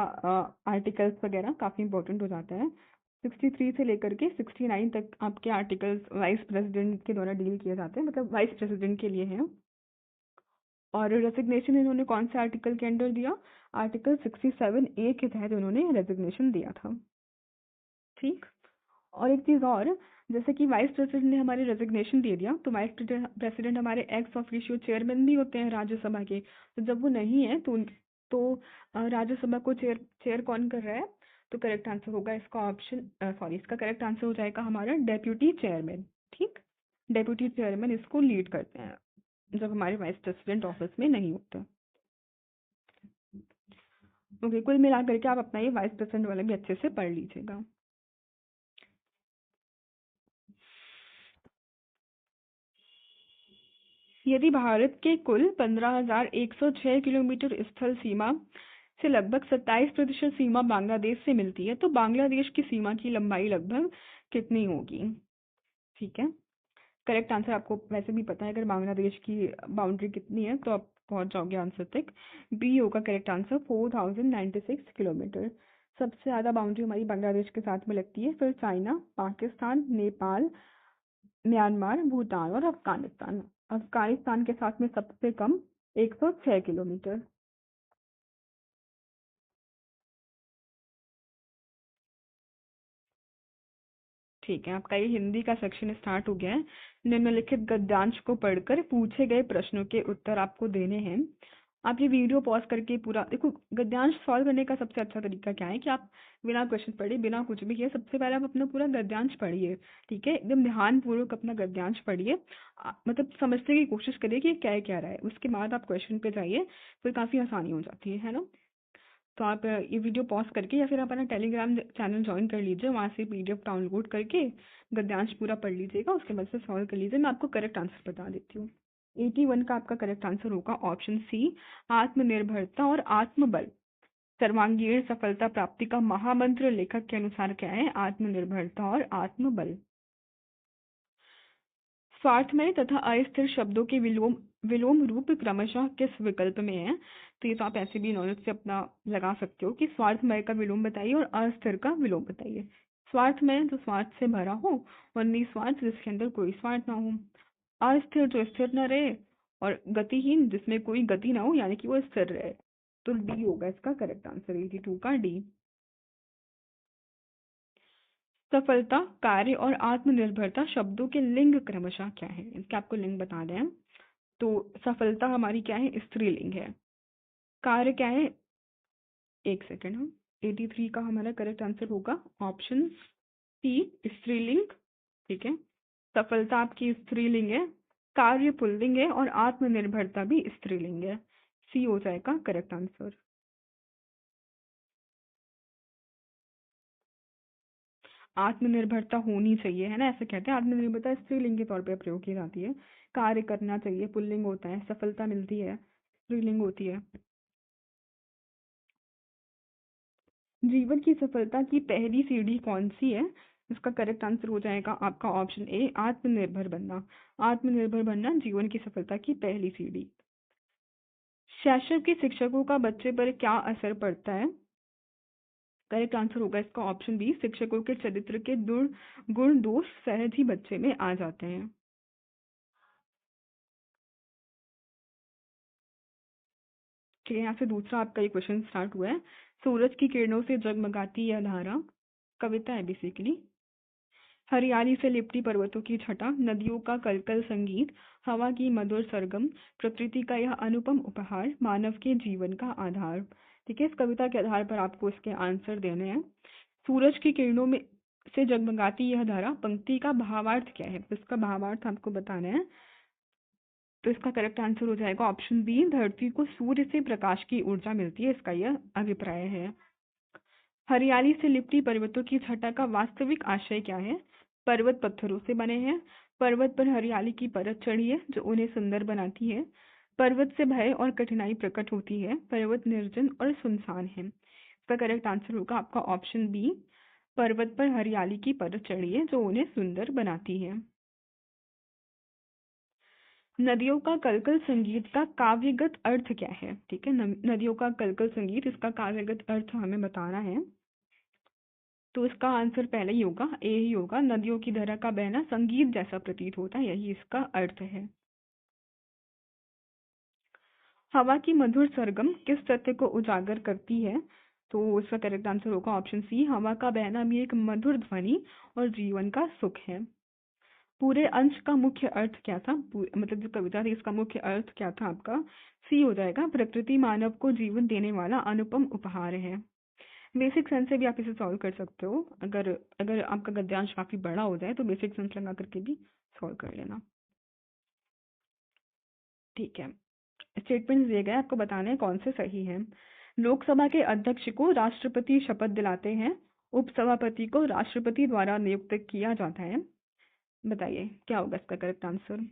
A: आर्टिकल्स वगैरह काफ़ी इंपॉर्टेंट हो जाता है। 63 से लेकर के 69 तक आपके आर्टिकल्स वाइस प्रेसिडेंट के द्वारा डील किए जाते हैं, मतलब वाइस प्रेसिडेंट के लिए हैं। और रेजिग्नेशन इन्होंने कौन से आर्टिकल के अंडर दिया? आर्टिकल 67A के तहत उन्होंने रेजिग्नेशन दिया था। ठीक। और एक चीज़ और, जैसे कि वाइस प्रेसिडेंट ने हमारे रेजिग्नेशन दे दिया, तो वाइस प्रेसिडेंट हमारे एक्स ऑफिशियो चेयरमैन भी होते हैं राज्यसभा के। तो जब वो नहीं है तो राज्यसभा को चेयर चेयर कौन कर रहा है? तो करेक्ट आंसर होगा इसका ऑप्शन, सॉरी, इसका करेक्ट आंसर हो जाएगा हमारा डेप्यूटी चेयरमैन। ठीक। डेप्यूटी चेयरमैन इसको लीड करते हैं जब हमारे वाइस प्रेसिडेंट ऑफिस में नहीं होते। ओके, कुल मिला करके आप अपना ये वाइस प्रेसिडेंट वाला भी अच्छे से पढ़ लीजिएगा। यदि भारत के कुल 15,106 किलोमीटर स्थल सीमा से लगभग 27% सीमा बांग्लादेश से मिलती है, तो बांग्लादेश की सीमा की लंबाई लगभग कितनी होगी? ठीक है, करेक्ट आंसर आपको वैसे भी पता है, अगर बांग्लादेश की बाउंड्री कितनी है तो आप पहुंच जाओगे आंसर तक। बी होगा करेक्ट आंसर, 4096 किलोमीटर। सबसे ज़्यादा बाउंड्री हमारी बांग्लादेश के साथ में लगती है, फिर चाइना, पाकिस्तान, नेपाल, म्यांमार, भूटान और अफगानिस्तान। अफगानिस्तान के साथ में सबसे कम 106 किलोमीटर। ठीक है, आपका ये हिंदी का सेक्शन स्टार्ट हो गया है। निम्नलिखित गद्यांश को पढ़कर पूछे गए प्रश्नों के उत्तर आपको देने हैं। आप ये वीडियो पॉज करके पूरा देखो। गद्यांश सॉल्व करने का सबसे अच्छा तरीका क्या है कि आप बिना क्वेश्चन पढ़े, बिना कुछ भी किए, सबसे पहले आप अपना पूरा गद्यांश पढ़िए। ठीक है, एकदम ध्यानपूर्वक अपना गद्यांश पढ़िए। मतलब समझने की कोशिश करिए कि ये क्या क्या रहा है, उसके बाद आप क्वेश्चन पे जाइए, फिर काफ़ी आसानी हो जाती है ना। तो आप ये वीडियो पॉज करके या फिर आप अपना टेलीग्राम चैनल ज्वाइन कर लीजिए, वहाँ से पीडीएफ डाउनलोड करके गद्यांश पूरा पढ़ लीजिएगा, उसके बाद से सॉल्व कर लीजिए। मैं आपको करेक्ट आंसर बता देती हूँ। 81 का आपका करेक्ट आंसर होगा ऑप्शन सी, आत्मनिर्भरता और आत्मबल सर्वांगीण सफलता प्राप्ति का महामंत्र लेखक के अनुसार क्या है? आत्मनिर्भरता और आत्मबल। स्वार्थमय तथा अस्थिर शब्दों के विलोम विलोम रूप क्रमशः किस विकल्प में है? तो ये तो आप ऐसे भी नॉलेज से अपना लगा सकते हो कि स्वार्थमय का विलोम बताइए और अस्थिर का विलोम बताइए। स्वार्थमय जो स्वार्थ से भरा हो और निस्वार्थ जिसके अंदर कोई स्वार्थ ना हो। अस्थिर जो स्थिर न रहे, और गतिहीन जिसमें कोई गति ना हो, यानी कि वो स्थिर रहे। तो डी होगा इसका करेक्ट आंसर, 82 का डी। सफलता, कार्य और आत्मनिर्भरता शब्दों के लिंग क्रमशः क्या है? इसके आपको लिंग बता दें। तो सफलता हमारी क्या है? स्त्रीलिंग है। कार्य क्या है? एक सेकेंड, हम 83 का हमारा करेक्ट आंसर होगा ऑप्शन सी, स्त्रीलिंग। ठीक है, सफलता आपकी स्त्रीलिंग है, कार्य पुल्लिंग है और आत्मनिर्भरता भी स्त्रीलिंग है। सी हो जाएगा करेक्ट आंसर। आत्मनिर्भरता होनी चाहिए, है ना, ऐसे कहते हैं। आत्मनिर्भरता स्त्रीलिंग के तौर पे प्रयोग की जाती है। कार्य करना चाहिए, पुल्लिंग होता है। सफलता मिलती है, स्त्रीलिंग होती है। जीवन की सफलता की पहली सीढ़ी कौन सी है? इसका करेक्ट आंसर हो जाएगा आपका ऑप्शन ए, आत्मनिर्भर बनना। आत्मनिर्भर बनना जीवन की सफलता की पहली सीढ़ी। शैशव के शिक्षकों का बच्चे पर क्या असर पड़ता है? करेक्ट आंसर होगा इसका ऑप्शन बी, शिक्षकों के चरित्र के गुण दोष सहज ही बच्चे में आ जाते हैं। ठीक है, यहाँ से दूसरा आपका ये क्वेश्चन स्टार्ट हुआ है। सूरज की किरणों से जगमगाती यह धारा, कविता है बेसिकली। हरियाली से लिपटी पर्वतों की छटा, नदियों का कलकल संगीत, हवा की मधुर सरगम, प्रकृति का यह अनुपम उपहार, मानव के जीवन का आधार। ठीक है, इस कविता के आधार पर आपको इसके आंसर देने हैं। सूरज की किरणों में से जगमगाती यह धारा पंक्ति का भावार्थ क्या है? तो इसका भावार्थ आपको बताना है। तो इसका करेक्ट आंसर हो जाएगा ऑप्शन बी, धरती को सूर्य से प्रकाश की ऊर्जा मिलती है, इसका यह अभिप्राय है। हरियाली से लिपटी पर्वतों की छटा का वास्तविक आशय क्या है? पर्वत पत्थरों से बने हैं। पर्वत पर हरियाली की परत चढ़ी है जो उन्हें सुंदर बनाती है। पर्वत से भय और कठिनाई प्रकट होती है। पर्वत निर्जन और सुनसान है। इसका करेक्ट आंसर होगा आपका ऑप्शन बी, पर्वत पर हरियाली की परत चढ़ी है जो उन्हें सुंदर बनाती है। नदियों का कलकल संगीत का काव्यगत अर्थ क्या है? ठीक है, नदियों का कलकल संगीत, इसका काव्यगत अर्थ हमें बताना है। तो इसका आंसर पहले ही होगा, ए ही होगा। नदियों की धारा का बहना संगीत जैसा प्रतीत होता है, यही इसका अर्थ है। हवा की मधुर सरगम किस तथ्य को उजागर करती है? तो इसका करेक्ट आंसर होगा ऑप्शन सी, हवा का बहना भी एक मधुर ध्वनि और जीवन का सुख है। पूरे अंश का मुख्य अर्थ क्या था? मतलब जो कविता थी इसका मुख्य अर्थ क्या था आपका? सी हो जाएगा, प्रकृति मानव को जीवन देने वाला अनुपम उपहार है। बेसिक सेंस से भी आप इसे सॉल्व कर सकते हो। अगर अगर आपका गद्यांश काफी बड़ा हो जाए तो बेसिक सेंस लगा करके भी सॉल्व कर लेना। ठीक है, स्टेटमेंट दिए गए, आपको बताना है कौन से सही है। लोकसभा के अध्यक्ष को राष्ट्रपति शपथ दिलाते हैं, उपसभापति को राष्ट्रपति द्वारा नियुक्त किया जाता है। बताइए क्या होगा इसका करेक्ट आंसर?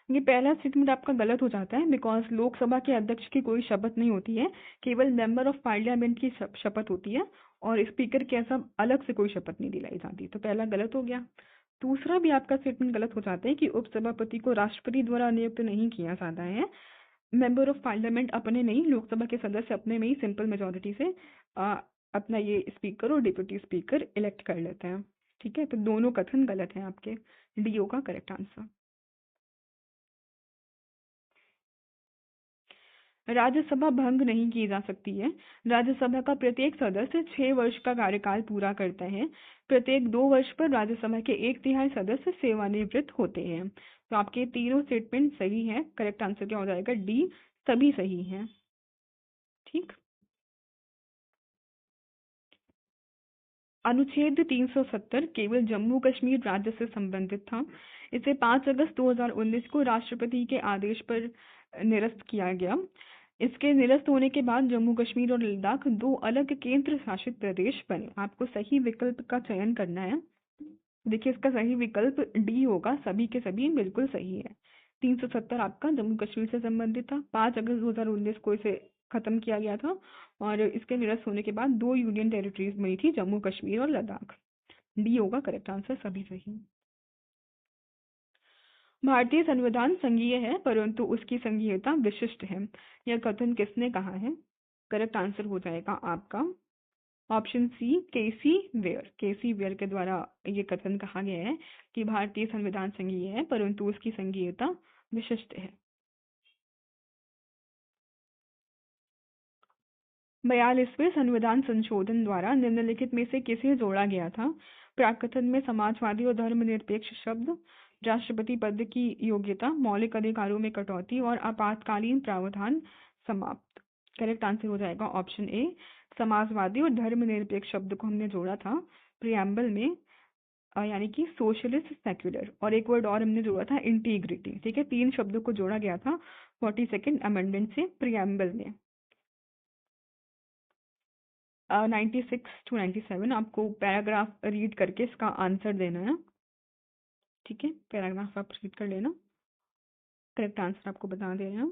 A: ये पहला स्टेटमेंट आपका गलत हो जाता है, बिकॉज लोकसभा के अध्यक्ष की कोई शपथ नहीं होती है, केवल मेंबर ऑफ पार्लियामेंट की शपथ होती है, और स्पीकर के ऐसा अलग से कोई शपथ नहीं दिलाई जाती। तो पहला गलत हो गया। दूसरा भी आपका स्टेटमेंट गलत हो जाता है कि उपसभापति को राष्ट्रपति द्वारा नियुक्त नहीं किया जाता है। मेंबर ऑफ पार्लियामेंट अपने नहीं, लोकसभा के सदस्य अपने में ही सिंपल मेजोरिटी से अपना ये स्पीकर और डिप्यूटी स्पीकर इलेक्ट कर लेते हैं। ठीक है, तो दोनों कथन गलत हैं आपके। डी होगा करेक्ट आंसर। राज्यसभा भंग नहीं की जा सकती है। राज्यसभा का प्रत्येक सदस्य 6 वर्ष का कार्यकाल पूरा करता है। प्रत्येक 2 वर्ष पर राज्यसभा के 1/3 सदस्य सेवानिवृत्त होते हैं। तो आपके तीनों स्टेटमेंट सही है। करेक्ट आंसर क्या हो जाएगा? डी, सभी सही हैं। ठीक। अनुच्छेद 370 केवल जम्मू कश्मीर राज्य से संबंधित था। इसे 5 अगस्त 2019 को राष्ट्रपति के आदेश पर निरस्त किया गया। इसके निरस्त होने के बाद जम्मू कश्मीर और लद्दाख 2 अलग केंद्र शासित प्रदेश बने। आपको सही विकल्प का चयन करना है। देखिए इसका सही विकल्प डी होगा, सभी के सभी बिल्कुल सही है। 370 आपका जम्मू कश्मीर से संबंधित था। 5 अगस्त 2019 को इसे खत्म किया गया था, और इसके निरस्त होने के बाद 2 यूनियन टेरिटरीज बनी थी, जम्मू कश्मीर और लद्दाख। डी होगा करेक्ट आंसर, सभी सही। भारतीय संविधान संघीय है परंतु उसकी संघीयता विशिष्ट है। यह कथन किसने कहा है? करेक्ट आंसर हो जाएगा आपका ऑप्शन सी, केसी वेयर। केसी वेयर के द्वारा ये कथन कहा गया है कि भारतीय संविधान संघीय है परंतु उसकी संघीयता विशिष्ट है। 42वें संविधान संशोधन द्वारा निम्नलिखित में से किसे जोड़ा गया था? प्राकथन में समाजवादी और धर्मनिरपेक्ष शब्द, राष्ट्रपति पद की योग्यता, मौलिक अधिकारों में कटौती और आपातकालीन प्रावधान समाप्त। करेक्ट आंसर हो जाएगा ऑप्शन ए, समाजवादी और धर्मनिरपेक्ष शब्द को हमने जोड़ा था प्रियम्बल में, यानी कि सोशलिस्ट सेक्युलर, और एक वर्ड और हमने जोड़ा था इंटीग्रिटी। ठीक है, 3 शब्दों को जोड़ा गया था 42nd अमेंडमेंट से प्रियम्बल में। 96 to 97 आपको पैराग्राफ रीड करके इसका आंसर देना है। ठीक है, पैराग्राफ आप रीड कर लेना, करेक्ट आंसर आपको बता दे रहे हैं।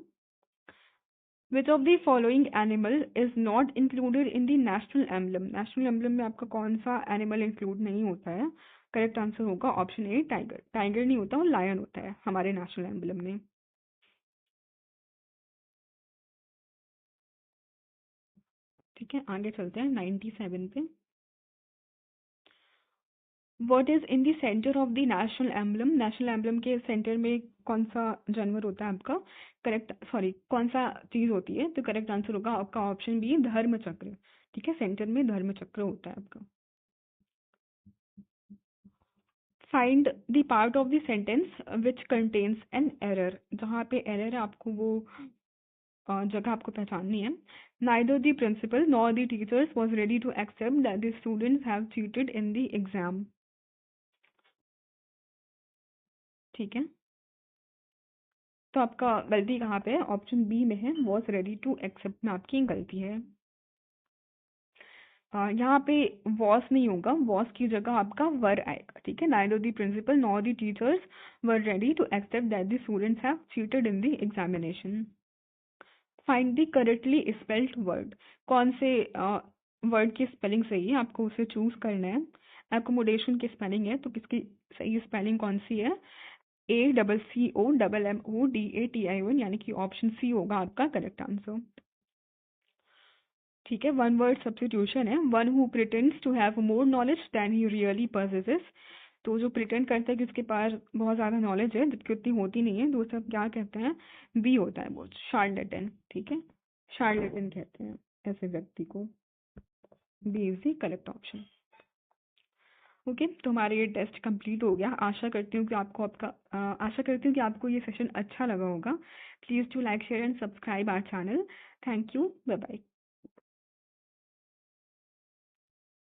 A: Which of the following animal is not included in the national emblem? National emblem में आपका कौन सा एनिमल इंक्लूड नहीं होता है? करेक्ट आंसर होगा ऑप्शन ए, टाइगर। टाइगर नहीं होता, और लायन होता है हमारे नेशनल एम्बलम में। ठीक है, आगे चलते हैं 97 पे। What is in the center of the national emblem? National emblem के सेंटर में कौन सा जानवर होता है आपका? करेक्ट, सॉरी, कौन सा चीज होती है? तो करेक्ट आंसर होगा आपका ऑप्शन बी, धर्म चक्र। ठीक है, सेंटर में धर्म चक्र होता है आपका। Find the part of the sentence which contains an error. जहाँ पे एरर है आपको वो जगह आपको पहचाननी है। Neither the principal nor the teachers was ready to accept that the students have cheated in the exam. ठीक है, तो आपका गलती कहाँ पे है? ऑप्शन बी में है, वॉज रेडी टू एक्सेप्ट में आपकी गलती है। यहाँ पे वॉस नहीं होगा, वॉस की जगह आपका वर आएगा। ठीक है, neither the principal nor the teachers were ready to accept that the students have cheated in the examination. Find the correctly spelled word. कौन से वर्ड की स्पेलिंग सही है आपको उसे चूज करना है। एकोमोडेशन की स्पेलिंग है तो किसकी सही स्पेलिंग कौन सी है? ACCOMMODATION, यानी कि ऑप्शन सी होगा आपका करेक्ट आंसर। ठीक है, वन वर्ड सब्स्टिट्यूशन है। One who pretends to have more knowledge than he really possesses। तो जो प्रिटेंड करता है कि उसके पास बहुत ज़्यादा नॉलेज है जबकि उतनी होती नहीं है, तो सब क्या कहते हैं, बी होता है वो, शार्लेटन। ठीक है, शार्लेटन कहते हैं ऐसे व्यक्ति को। B is the correct option. Okay, तो हमारा ये टेस्ट कंप्लीट हो गया। आशा करती हूँ कि आपको ये सेशन अच्छा लगा होगा। Please to like share and subscribe our channel. Thank you, bye bye.